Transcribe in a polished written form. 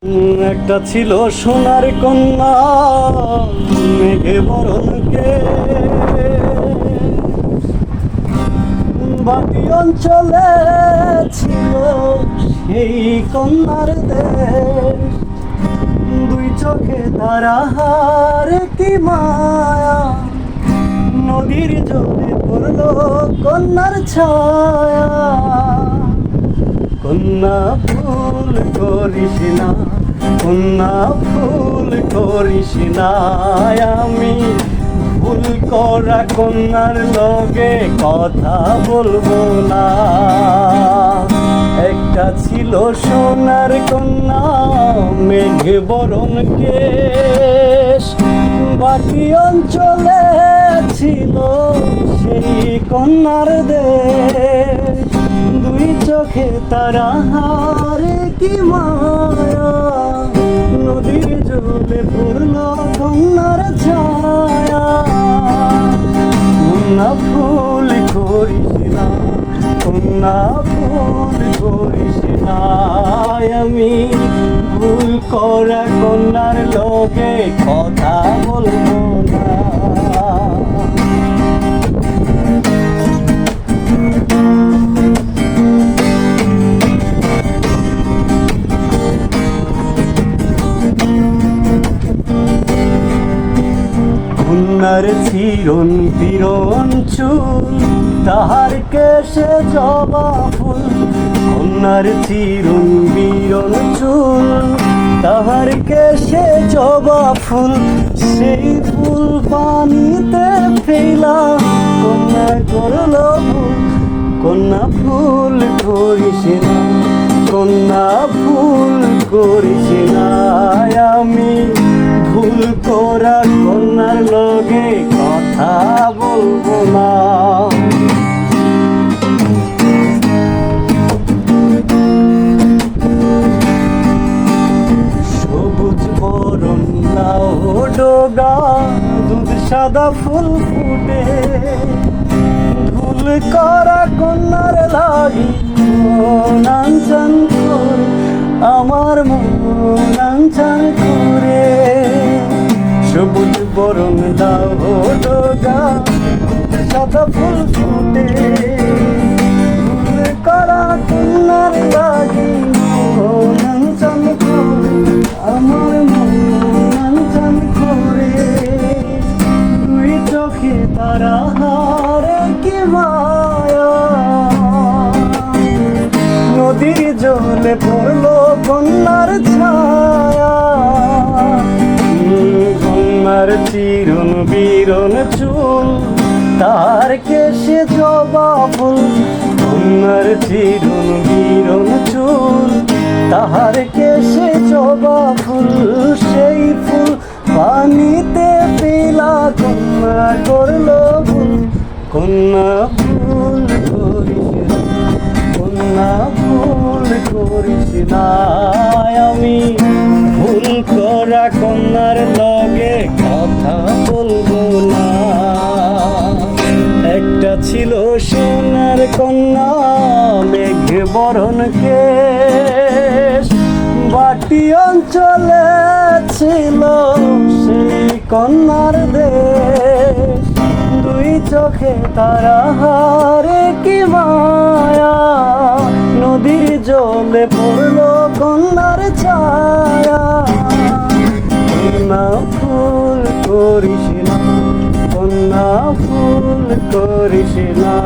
একটা ছিল সোনার কন্যা মেঘে বরণকে বাকি অঞ্চলে ছিল সেই কন্যার দেশ। দুই চোখে তারা হার কি মায়া, নদীর জলে পড়ল কন্যার ছায়া। কন্যা ভুল করিস না, কন্যা ভুল করিস না, আমি ভুল করা কন্যার লগে কথা বলবো না। একটা ছিল সোনার কন্যা মেঘে বরণ কেশ, বাকি অঞ্চলে ছিল সেই কন্যার দেশ। দুই চোখে তারা হারে কি মায়া, নদীর জলে পড়ল কন্যার ছায়া। কন্যা ভুল করিস না, কন্যা ভুল করিস না, আমি ভুল করা কন্যার লোকে কথা বলবো না। কন্যার চিরন বিরন চুল, তাহার কেশে জবা ফুল। কন্যার চিরন বিরন চুল, তাহার কেশে জবা ফুল। সেই ফুল পানিতে ফেলা কন্যা করল ভুল। কন্যা ভুল করিস না, কন্যা ভুল করিস না, আমি ভুল করা কন্যার লগে কথা বলবো না। সবুজ বরণ লাউ ডগা, দুধ সাদা ফুল ফুটে। ভুল করা কন্যার লাগি নাঞ্চন করে, আমার মন নাঞ্চন করে। সবুজ বরণ লাউ ডগা, সাদা ফুল ফুটে। ভুল করা কন্যার লাগি নাঞ্চন করে, আমার মন নাঞ্চন করে। দুই চোখে তারা হারে কি মায়া, নদীর জলে পড়ল কন্যার ছায়া। কন্যার চিরন বিরন চুল, তার কেশে জবা ফুল। কন্যার চিরন বিরন চুল, তাহার কেশে জবা ফুল। সেই ফুল পানিতে ফেলা কন্যা করল ভুল। কন্যা ভুল করিস না, কন্যা ভুল করিস না, আমি ভুল করা কন্যার লগে কথা বলবো না। একটা ছিল সোনার কন্যা মেঘে বরণ কেশ, বাটি অঞ্চলে ছিল সেই কন্যার দেশ। দুই চোখে তারা হারে কি মায়া, নদীর জলে পড়ল কন্যার ছায়া। কন্যা ভুল করিস না, কন্যা ভুল করিস না।